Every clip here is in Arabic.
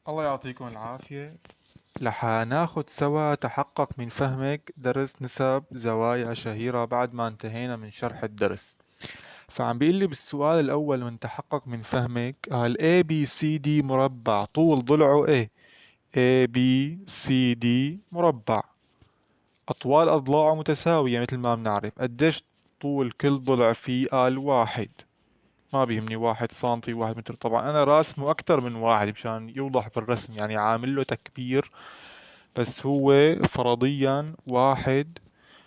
الله يعطيكم العافية. رح ناخد سوا تحقق من فهمك درس نسب زوايا شهيرة بعد ما انتهينا من شرح الدرس. فعم بيقول لي بالسؤال الأول من تحقق من فهمك قال ABCD مربع طول ضلعه ايه؟ ABCD مربع أطوال أضلاعه متساوية مثل ما بنعرف. قديش طول كل ضلع فيه؟ قال واحد. ما بيهمني 1 سنتي 1 متر، طبعا أنا راسمه أكتر من واحد مشان يوضح بالرسم، يعني عامل له تكبير، بس هو فرضيا 1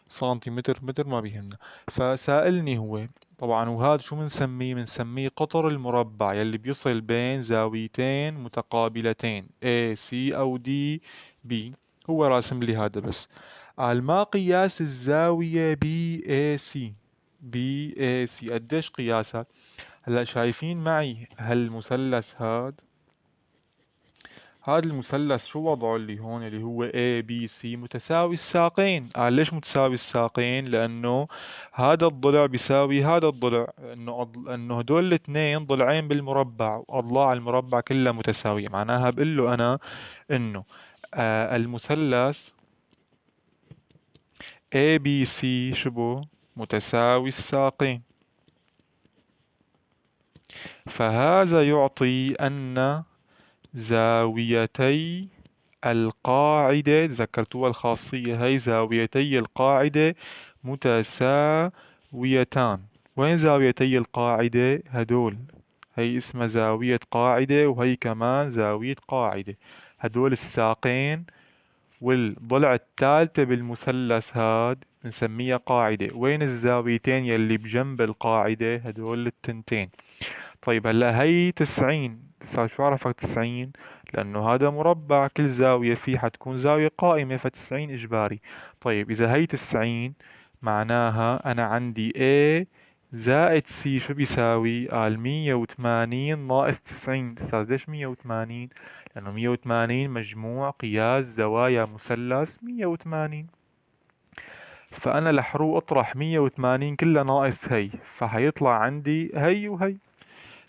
سنتيمتر متر ما بيهمنا. فسائلني هو طبعا، وهذا شو بنسميه قطر المربع يلي بيصل بين زاويتين متقابلتين AC أو DB. هو راسم لي هذا بس. قال ما قياس الزاوية BAC؟ BAC قديش قياسها؟ هلا شايفين معي هالمثلث هذا المثلث شو وضعه اللي هون اللي هو ABC متساوي الساقين. قال ليش متساوي الساقين؟ لأنه هذا الضلع بيساوي هذا الضلع، إنه هدول الاثنين ضلعين بالمربع وأضلاع المربع كلها متساوية. معناها بقول له أنا إنه المثلث ABC شبه متساوي الساقين. فهذا يعطي أن زاويتي القاعدة، تذكرتوها الخاصية هي، زاويتي القاعدة متساويتان. وين زاويتي القاعدة؟ هدول، هي اسمها زاوية قاعدة وهي كمان زاوية قاعدة. هدول الساقين والضلع الثالثة بالمثلث هاد بنسميها قاعدة. وين الزاويتين يلي بجنب القاعدة؟ هدول التنتين. طيب هلا هي 90. شو عرفك 90؟ لأنه هذا مربع كل زاوية فيه حتكون زاوية قائمة، ف90 إجباري. طيب إذا هي 90 معناها أنا عندي A زائد C شو بيساوي؟ قال 180 ناقص 90. أستاذ ليش 180؟ لأنه 180 مجموع قياس زوايا مثلث 180. فأنا رح روح أطرح 180 كلها ناقص هي، فحيطلع عندي هي وهي.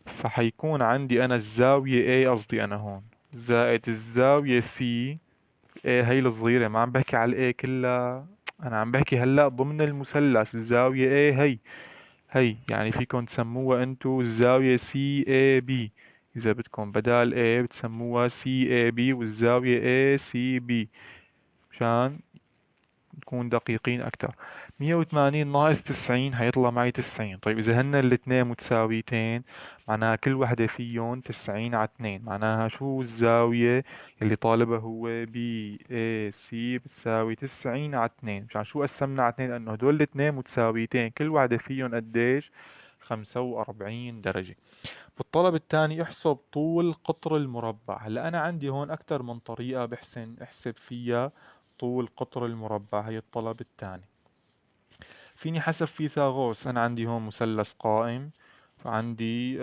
فحيكون عندي أنا الزاوية A، قصدي أنا هون، زائد الزاوية C. A هي الصغيرة، ما عم بحكي على ال A كلها، أنا عم بحكي هلأ ضمن المثلث. الزاوية A هي يعني فيكم تسموها أنتو الزاوية CAB. إذا بدكم بدال A بتسموها CAB والزاوية ACB مشان نكون دقيقين أكتر. 180 ناقص 90 هيطلع معي 90. طيب إذا هن الاثنين متساويتين معناها كل وحدة فيهم 90 على 2. معناها شو الزاوية اللي طالبها هو؟ بي اي سي بتساوي 90 على 2. مشان شو قسمنا على 2؟ لأنه هدول الاثنين متساويتين كل وحدة فيهم قديش؟ 45 درجة. بالطلب الثاني احسب طول قطر المربع. هلا أنا عندي هون أكثر من طريقة بحسن أحسب فيها طول قطر المربع. هي الطلب الثاني. فيني حسب فيثاغورس. أنا عندي هون مثلث قائم، فعندي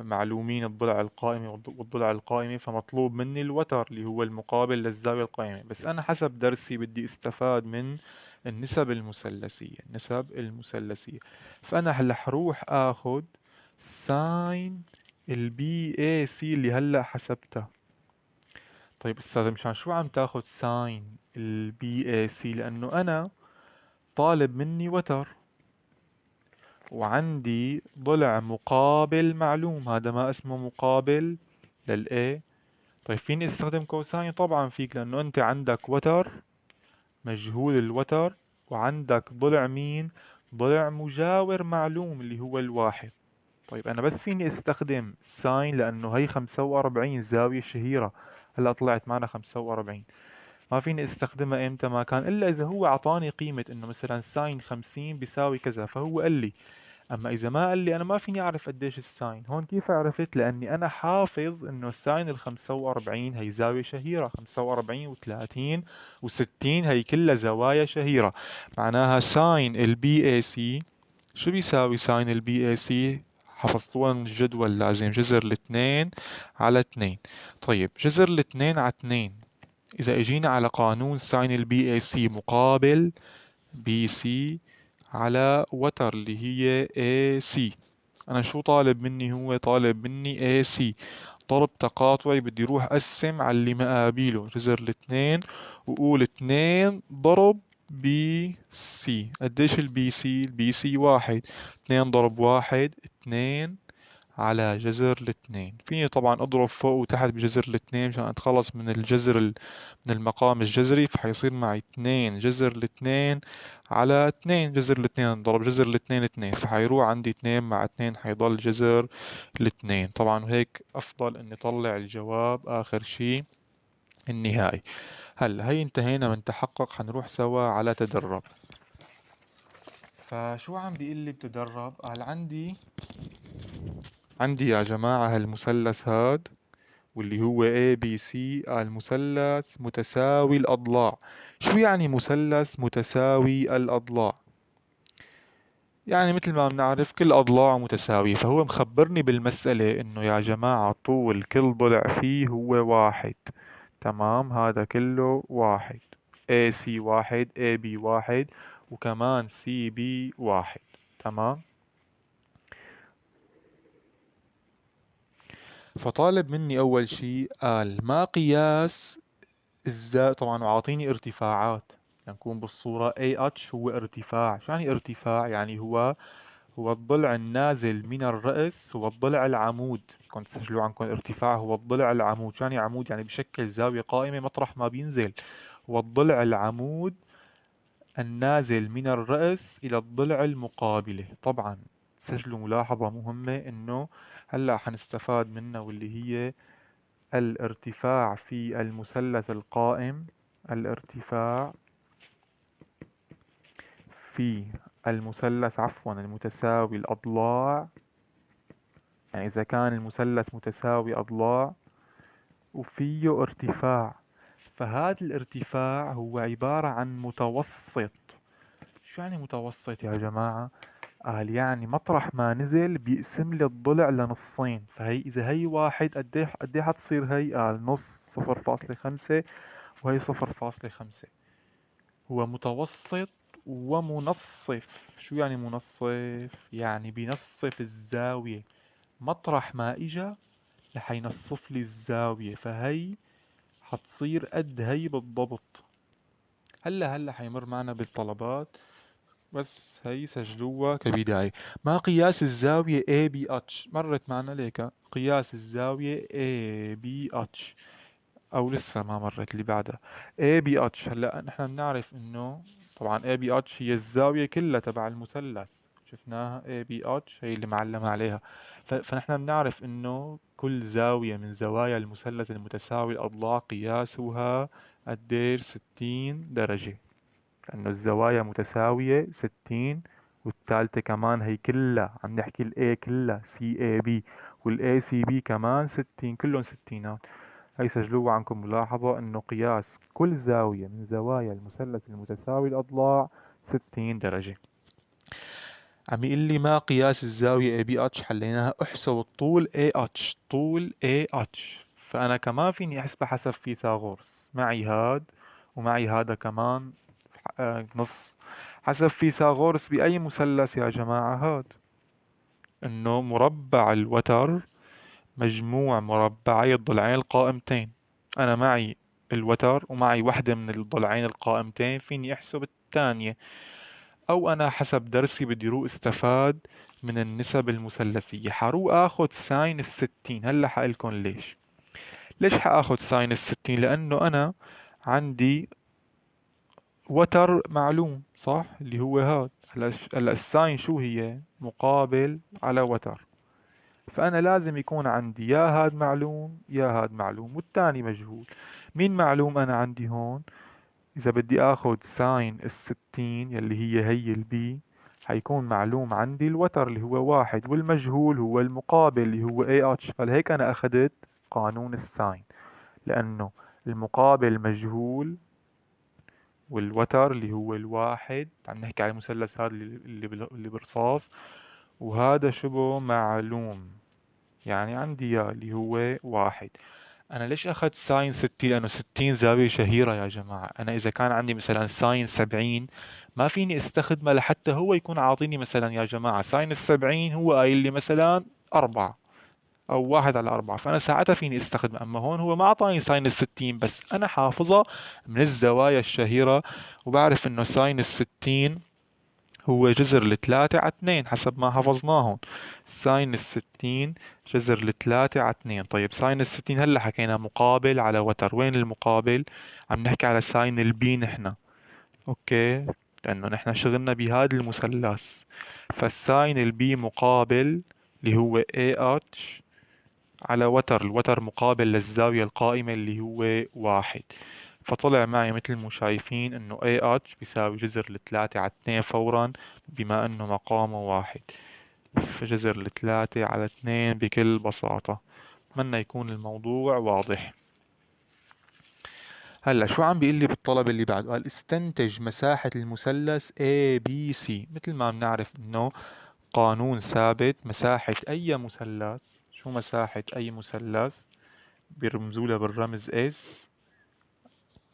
معلومين الضلع القائمة والضلع القائمة، فمطلوب مني الوتر اللي هو المقابل للزاوية القائمة. بس أنا حسب درسي بدي استفاد من النسب المثلثية. فأنا هلا حروح آخد ساين البي اي سي اللي هلا حسبتها. طيب استاذ مشان شو عم تاخد ساين البي اي سي؟ لانه انا طالب مني وتر وعندي ضلع مقابل معلوم، هذا ما اسمه مقابل للاي. طيب فيني استخدم كوساين؟ طبعا فيك، لانه انت عندك وتر مجهول الوتر، وعندك ضلع مين؟ ضلع مجاور معلوم اللي هو الواحد. طيب انا بس فيني استخدم ساين لانه هي 45 زاوية شهيرة. هلا طلعت معنا 45. ما فيني استخدمها امتى ما كان الا اذا هو اعطاني قيمة انه مثلا ساين 50 بيساوي كذا فهو قال لي. اما اذا ما قال لي انا ما فيني اعرف قديش الساين. هون كيف عرفت؟ لاني انا حافظ انه الساين ال 45 هي زاوية شهيرة. 45 و30 و60 هي كلها زوايا شهيرة. معناها ساين البي اي سي شو بيساوي؟ ساين البي اي سي حفظتوها من الجدول لازم جذر الاثنين على 2. طيب جذر الاثنين على 2 إذا اجينا على قانون ساين البي اي سي مقابل بي سي على وتر اللي هي اي سي. أنا شو طالب مني؟ هو طالب مني اي سي. ضرب تقاطعي، بدي روح اقسم على اللي مقابله جذر الاثنين، وقول 2 ضرب بي سي. قديش البي سي؟ البي سي 1. 2 ضرب 1 2 على جذر الاثنين. فيني طبعا اضرب فوق وتحت بجذر الاثنين مشان اتخلص من من المقام الجذري، فحيصير معي 2 جذر الاثنين على 2 جذر الاثنين، ضرب جذر الاثنين 2، فحيروح عندي 2 مع 2 حيضل جذر الاثنين. طبعا وهيك افضل اني اطلع الجواب اخر شي النهائي. هلا هي انتهينا من تحقق، حنروح سوا على تدرب. فشو عم بيقول لي بتدرب؟ قال عندي يا جماعة هالمثلث هاد واللي هو ABC، المثلث متساوي الأضلاع. شو يعني مثلث متساوي الأضلاع؟ يعني مثل ما بنعرف كل أضلاعه متساوية، فهو مخبرني بالمسألة إنه يا جماعة طول كل ضلع فيه هو 1. تمام، هذا كله 1. AC 1، AB 1، وكمان CB 1. تمام. فطالب مني أول شي قال ما قياس طبعا وعاطيني ارتفاعات لنكون بالصورة. AH هو ارتفاع. شو يعني ارتفاع؟ يعني هو الضلع النازل من الرأس، هو الضلع العمود. كنت تسجلوا عنكم ارتفاع هو الضلع العمود. شو يعني عمود؟ يعني بشكل زاوية قائمة مطرح ما بينزل. هو الضلع العمود النازل من الرأس إلى الضلع المقابلة. طبعا سجلوا ملاحظة مهمة إنه هلأ حنستفاد منها، واللي هي الارتفاع في المثلث القائم. الارتفاع في المثلث المتساوي الأضلاع، يعني إذا كان المثلث متساوي أضلاع وفيه ارتفاع، فهذا الارتفاع هو عبارة عن متوسط. شو يعني متوسط يا جماعة؟ قال يعني مطرح ما نزل بيقسم لي الضلع لنصين. فهي إذا هي 1 قديه حتصير هي؟ قال نص 0.5، وهي 0.5. هو متوسط ومنصف. شو يعني منصف؟ يعني بينصف الزاوية، مطرح ما اجا رح ينصف لي الزاوية، فهي حتصير قد هي بالضبط. هلا حيمر معنا بالطلبات، بس هي سجلوها كبداية. ما قياس الزاوية ABH؟ مرت معنا ليك قياس الزاوية ABH، او لسه ما مرت اللي بعدها ABH. هلا نحن بنعرف انه طبعا ABH هي الزاوية كلها تبع المثلث، شفناها ABH هي اللي معلمة عليها. فنحن بنعرف انه كل زاوية من زوايا المثلث المتساوي الأضلاع قياسها قديش؟ 60 درجة، لأنه الزوايا متساوية 60. والثالثة كمان هي كلها عم نحكي ال A كلها CAB، وال ACB كمان 60، كلهم ستينات. هي سجلوها عنكم ملاحظة انه قياس كل زاوية من زوايا المثلث المتساوي الأضلاع 60 درجة. عم يقول لي ما قياس الزاوية ABH؟ حليناها. احسب الطول AH. طول AH فأنا كمان فيني أحسبها حسب فيثاغورس. معي هاد ومعي هذا كمان نص. حسب فيثاغورس بأي مثلث يا جماعة؟ هاد انه مربع الوتر مجموع مربعي الضلعين القائمتين. أنا معي الوتر ومعي وحدة من الضلعين القائمتين، فيني أحسب الثانية. أو أنا حسب درسي بدي روح استفاد من النسب المثلثية، حروح آخد ساين 60. هلا حقلكن ليش حاخد ساين 60؟ لأنه أنا عندي وتر معلوم، صح؟ اللي هو هاد. هلا الساين شو هي؟ مقابل على وتر. فأنا لازم يكون عندي يا هاد معلوم يا هاد معلوم، والتاني مجهول. مين معلوم أنا عندي هون؟ إذا بدي آخد ساين 60 يلي هي البي، حيكون معلوم عندي الوتر اللي هو 1، والمجهول هو المقابل اللي هو AH. فلهيك أنا أخدت قانون الساين، لأنه المقابل مجهول والوتر اللي هو 1. عم نحكي على المثلث هذا اللي برصاص، وهذا شبه معلوم، يعني عندي يا اللي هو 1. أنا ليش أخذت ساين 60؟ لأنه 60 زاوية شهيرة يا جماعة. أنا إذا كان عندي مثلا ساين 70 ما فيني استخدمه لحتى هو يكون عاطيني مثلا يا جماعة ساين 70 هو قايل لي مثلا 4. أو 1/4. فأنا ساعتها فيني استخدم. أما هون هو ما أعطاني ساين ال60 بس أنا حافظها من الزوايا الشهيرة، وبعرف إنه ساين ال60 هو جذر ل3/2 حسب ما حفظناه هون. ساين ال60 جذر ل3/2. طيب ساين ال60 هلا حكينا مقابل على وتر. وين المقابل؟ عم نحكي على ساين البي نحنا. اوكي، لانه نحن شغلنا بهذا المثلث. فالساين البي مقابل اللي هو AH على وتر. الوتر مقابل للزاوية القائمة اللي هو 1. فطلع معي مثل ما شايفين انه AH بيساوي جذر ل3/2 فورا، بما انه مقامه 1. فجذر ل3/2 بكل بساطة. أتمنى يكون الموضوع واضح. هلا شو عم بيقول لي بالطلب اللي بعده؟ قال استنتج مساحة المثلث ABC. مثل ما بنعرف انه قانون ثابت، مساحة اي مثلث. شو مساحة اي مثلث؟ بيرمزوا له بالرمز S،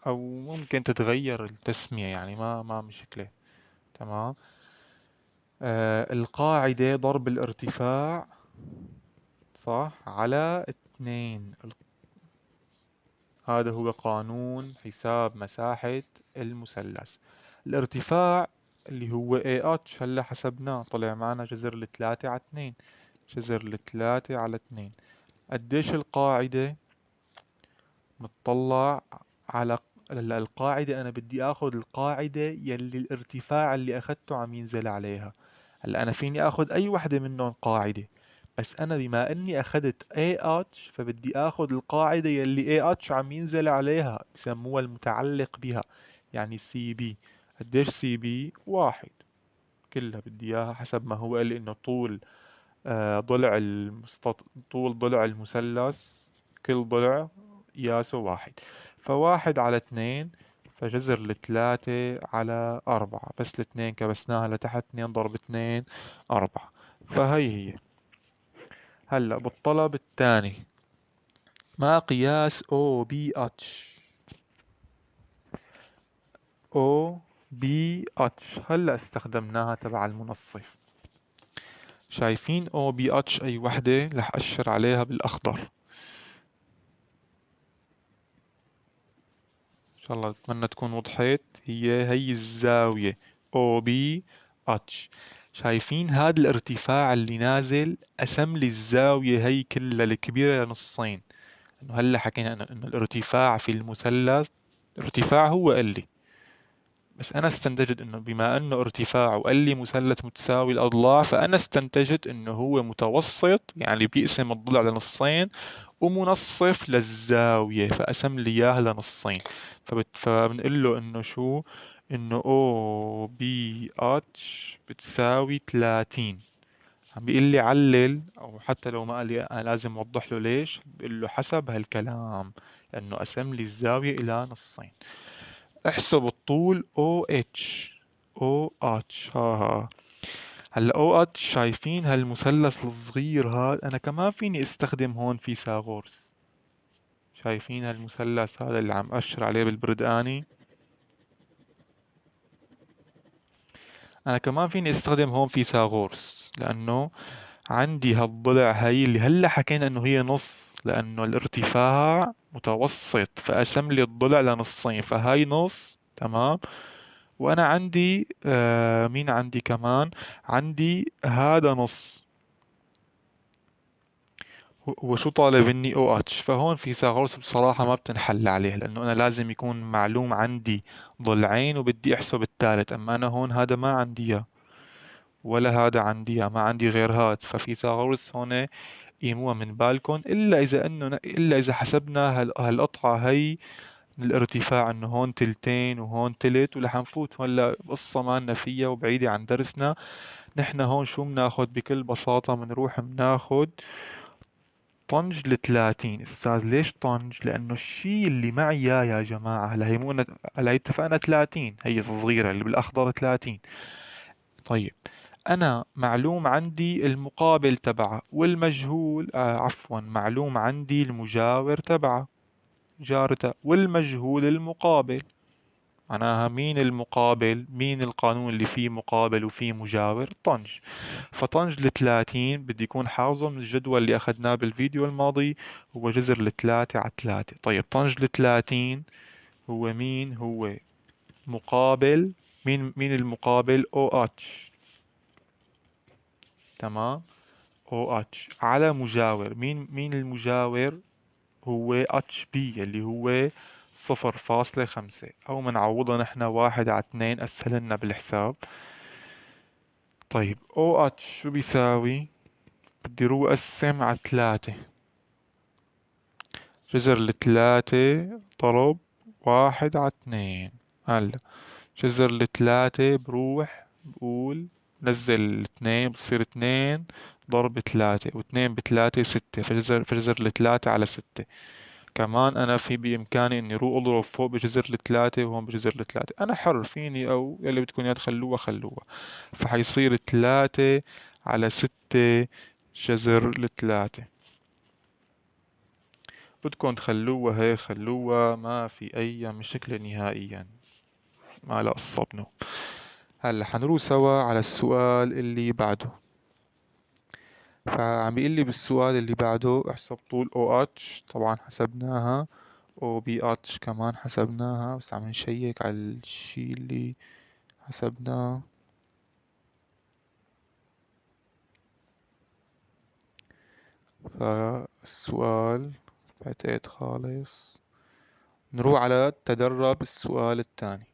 او ممكن تتغير التسمية يعني ما مشكلة. تمام. القاعدة ضرب الارتفاع، صح، على 2. هذا هو قانون حساب مساحة المثلث. الارتفاع اللي هو AH هلا حسبناه، طلع معنا جذر ل3/2. جذر ل3/2. قديش القاعدة؟ متطلع على هلا القاعدة، أنا بدي آخذ القاعدة يلي الارتفاع اللي أخذته عم ينزل عليها. هلا أنا فيني آخذ أي وحدة منهم قاعدة، بس أنا بما إني أخذت AH فبدي آخذ القاعدة يلي AH عم ينزل عليها، بسموها المتعلق بها، يعني CB. قديش CB؟ 1. كلها بدي إياها حسب ما هو قال لي إنه طول طول ضلع المثلث، كل ضلع قياسه 1. ف1/2، فجذر ل3/4. بس الاثنين كبسناها لتحت، 2 ضرب 2 4. فهي هي. هلا بالطلب الثاني، ما قياس OBH؟ OBH هلا استخدمناها تبع المنصف. شايفين OBH أي وحدة؟ رح أشر عليها بالأخضر. إن شاء الله أتمنى تكون وضحت. هي الزاوية OBH. شايفين هذا الارتفاع اللي نازل؟ قسم لي الزاوية هي كلها الكبيرة لنصين. إنه هلا حكينا إنه الارتفاع في المثلث، ارتفاع هو قال لي، بس أنا استنتجت إنه بما إنه ارتفاعه قال لي مثلث متساوي الأضلاع، فأنا استنتجت إنه هو متوسط، يعني بيقسم الضلع لنصين ومنصف للزاوية، فقسم لي إياها لنصين. فبنقول له إنه شو؟ إنه OBH بتساوي 30. عم بيقول لي علل، أو حتى لو ما قال لي أنا لازم أوضح له ليش. بقول له حسب هالكلام، لأنه قسم لي الزاوية إلى نصين. احسب الطول OH. ها هلا OH، شايفين هالمثلث الصغير هذا؟ انا كمان فيني استخدم هون فيثاغورس. شايفين هالمثلث هذا اللي عم اشر عليه بالبردقاني؟ انا كمان فيني استخدم هون فيثاغورس، لانه عندي هالضلع هي اللي هلا حكينا انه هي نص، لانه الارتفاع متوسط فقسم لي الضلع لنصين، فهاي نص. تمام. وانا عندي مين عندي كمان؟ عندي هذا نص. وشو طالب مني OH؟ فهون فيثاغورس بصراحة ما بتنحل عليه، لأنه أنا لازم يكون معلوم عندي ضلعين وبدي أحسب الثالث. أما أنا هون هذا ما عندي إياه، ولا هذا عندي إياه، ما عندي غير هاد. ففيثاغورس هون قيموها من بالكم، إلا إذا حسبنا هالقطعة هي من الارتفاع، انه هون تلتين وهون تلت، ورح نفوت هلا قصة مالنا فيها وبعيدة عن درسنا. نحن هون شو بناخد بكل بساطة؟ بنروح بناخد طنج ل30. استاذ ليش طنج؟ لانه الشي اللي معي اياه يا جماعة، هلا هي مو هلا هي اتفقنا 30، هي الصغيرة اللي بالاخضر 30. طيب انا معلوم عندي المقابل تبعها والمجهول، عفوا، معلوم عندي المجاور تبعها، جارتها، والمجهول المقابل. معناها مين المقابل، مين القانون اللي فيه مقابل وفيه مجاور؟ طنج. فطنج ال30 بدي يكون حافظه من الجدول اللي أخذناه بالفيديو الماضي، هو جذر ال3 على 3. طيب طنج ال30 هو مين؟ هو مقابل، مين المقابل؟ OH. تمام. OH على مجاور، مين المجاور؟ هو HB اللي هو 0.5، أو منعوضها نحن 1/2 أسهل لنا بالحساب. طيب OH شو بيساوي؟ بدي روح أقسم على 3، جذر ال3 ضرب 1/2. هلا جذر ال3 بروح بقول نزل الاثنين بصير 2 ضرب 3، و2 ب3 6، فجذر ال3 على 6. كمان أنا في بإمكاني إني روح أضرب فوق بجذر ال3 وهون بجذر ال3، أنا حر فيني، أو يلي بدكم إياه تخلوها خلوها. فحيصير 3/6 جذر ال3. بدكم تخلوها هيك خلوها، ما في أي مشكلة نهائيا، ما لا قصة بنو. هلا حنروح سوا على السؤال اللي بعده. فعم بيقول لي بالسؤال اللي بعده احسب طول OH، طبعا حسبناها. OBH كمان حسبناها، بس عم نشيك على الشي اللي حسبناه. فالسؤال بعتقد خالص. نروح على تدرب السؤال الثاني،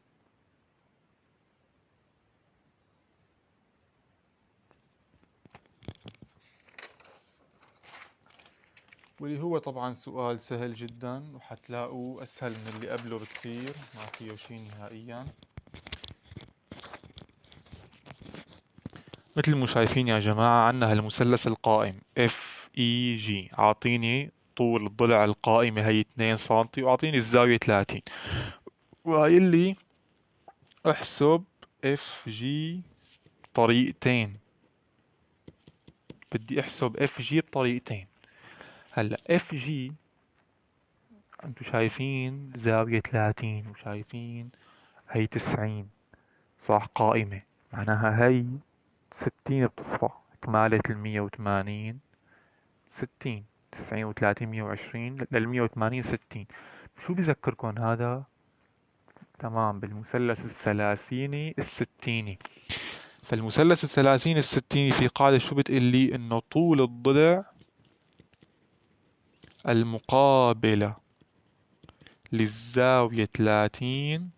واللي هو طبعا سؤال سهل جدا، وحتلاقوه أسهل من اللي قبله بكتير، ما فيه شي نهائيا. مثل ما شايفين يا جماعة، عنا هالمثلث القائم FEG، عاطيني طول الضلع القائمة هي 2 سنتي، وعاطيني الزاوية 30، وقايل لي احسب FG بطريقتين. بدي احسب FG بطريقتين. هلا FG انتو شايفين زاوية 30، وشايفين هي 90، صح؟ قائمة، معناها هي 60 بتصفى، كمالة 180، 60، 90 و30 120، 180 60. شو بذكركن هذا؟ تمام، بالمثلث الثلاثيني الستيني. فالمثلث الثلاثيني الستيني في قاعدة شو بتقلي؟ انه طول الضلع المقابلة للزاوية 30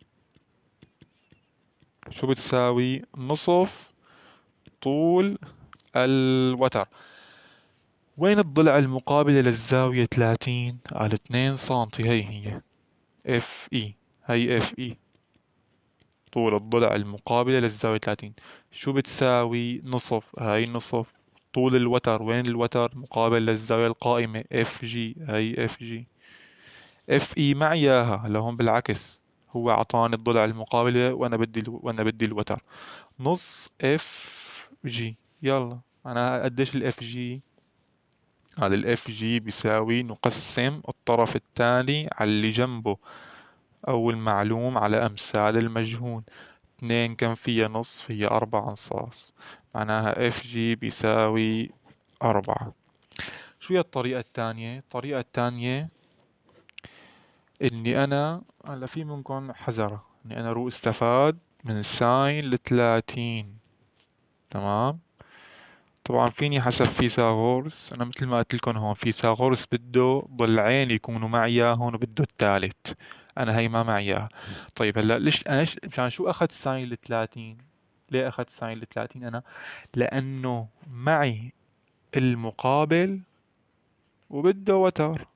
شو بتساوي؟ نصف طول الوتر. وين الضلع المقابلة للزاوية 30؟ على 2 سنتي، هي اف اي، هي اف اي، طول الضلع المقابلة للزاوية 30. شو بتساوي؟ نصف، هاي نصف طول الوتر. وين الوتر؟ مقابل للزاوية القائمة اف جي، هي اف جي. اف اي مع اياها لهون بالعكس، هو اعطاني الضلع المقابلة وانا بدي الوتر. نص اف جي. يلا انا قديش الاف جي؟ هذا الاف جي بيساوي نقسم الطرف الثاني على اللي جنبه، او المعلوم على امثال المجهول. 2 كم فيها نص؟ فيها 4 انصاص، معناها اف جي بيساوي 4. شو هي الطريقة الثانية؟ الطريقة الثانية اني انا هلا في منكم حذرة، اني انا روح استفاد من ساين ال30. تمام. طبعا فيني حسب فيثاغورس، انا مثل ما قلت لكم هون فيثاغورس بده ضلعين يكونوا معي هون، وبده الثالث. انا هي ما معي اياها. طيب هلا ليش انا مشان شو اخذت ساين ال30؟ ليه اخذت ساين ال30 انا؟ لانه معي المقابل وبده وتر.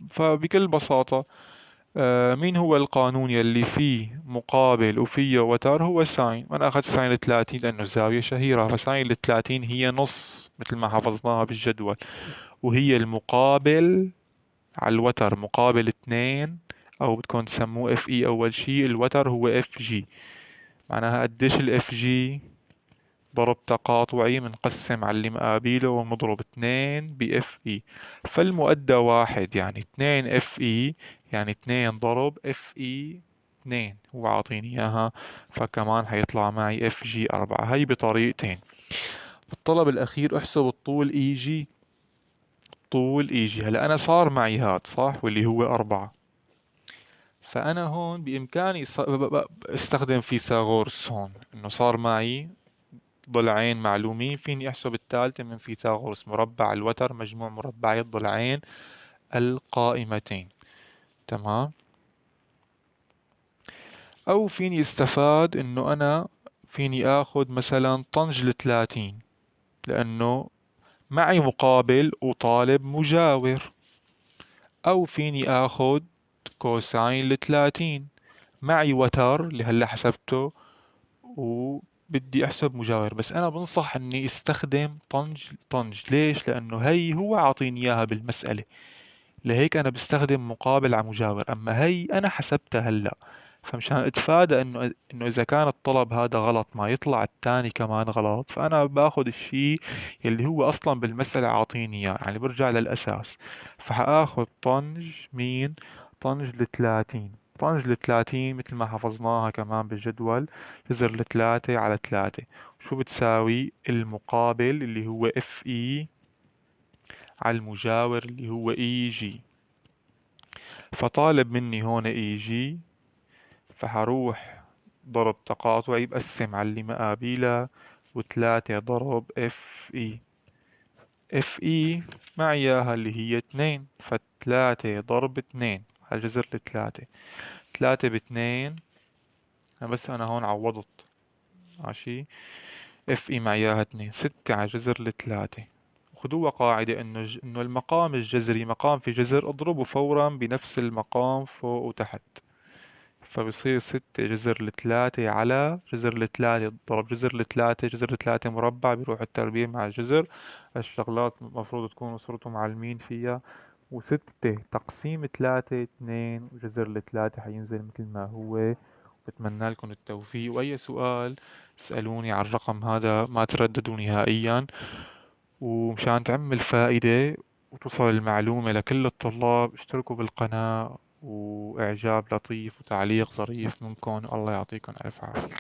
فبكل بساطة، مين هو القانون يلي فيه مقابل وفيه وتر؟ هو ساين. وانا اخذت ساين ال30 لانه زاوية شهيرة، فساين ال30 هي نص مثل ما حفظناها بالجدول، وهي المقابل على الوتر، مقابل 2، او بدكم تسموه اف اي. اول شي الوتر هو اف جي، معناها قديش الاف جي؟ ضرب تقاطعي، منقسم على اللي مقابله ونضرب 2 باف اي. فالمؤدى 1، يعني 2 اف اي، يعني 2 ضرب اف اي 2 هو عاطيني إياها، فكمان حيطلع معي اف جي 4. هاي بطريقتين. الطلب الأخير احسب الطول اي جي. طول اي جي هلا أنا صار معي هاد صح واللي هو 4. فأنا هون بإمكاني استخدم فيثاغورس هون، إنه صار معي ضلعين معلومين، فيني أحسب الثالثة من فيثاغورس، مربع الوتر مجموع مربعي الضلعين القائمتين. تمام. أو فيني استفاد إنه أنا فيني آخذ مثلا طنج ل30، لأنه معي مقابل وطالب مجاور. أو فيني آخذ كوساين ل30، معي وتر اللي هلا حسبته وبدي احسب مجاور، بس انا بنصح اني استخدم طنج. ليش؟ لانه هي هو عاطيني اياها بالمسألة، لهيك انا بستخدم مقابل على مجاور. اما هي انا حسبتها هلا، فمشان اتفادى انه اذا كان الطلب هذا غلط ما يطلع الثاني كمان غلط، فانا باخذ الشيء اللي هو اصلا بالمسألة عاطيني اياه، يعني برجع للاساس. فحاخذ طنج مين؟ طنج ل30. طنج ل30 مثل ما حفظناها كمان بالجدول، جذر ل3 على 3. شو بتساوي؟ المقابل اللي هو اف اي على المجاور اللي هو اي جي. فطالب مني هون اي جي، فحروح ضرب تقاطعي بقسم على اللي مقابلها، و3 ضرب اف اي. اف اي معي اياها اللي هي 2، ف3 ضرب 2 على جذر ل3. 3 ب2، بس انا هون عوضت ماشي. اف اي معي اياها 2، 6 على جذر ل3. خذوها قاعدة انه المقام الجذري مقام في جذر اضربه فورا بنفس المقام فوق وتحت. فبصير 6 جذر ل3 على جذر ل3 ضرب جذر ل3. جذر ل3 مربع بيروح التربيع مع الجذر. الشغلات المفروض تكونوا صرتوا معلمين فيها. و6 تقسيم 3 2، وجذر ل3 حينزل مثل ما هو. بتمنى لكم التوفيق، وأي سؤال اسألوني على الرقم هذا، ما ترددوا نهائيا. ومشان تعم الفائدة وتوصل المعلومة لكل الطلاب، اشتركوا بالقناة، وإعجاب لطيف وتعليق ظريف منكم. الله يعطيكم ألف عافية.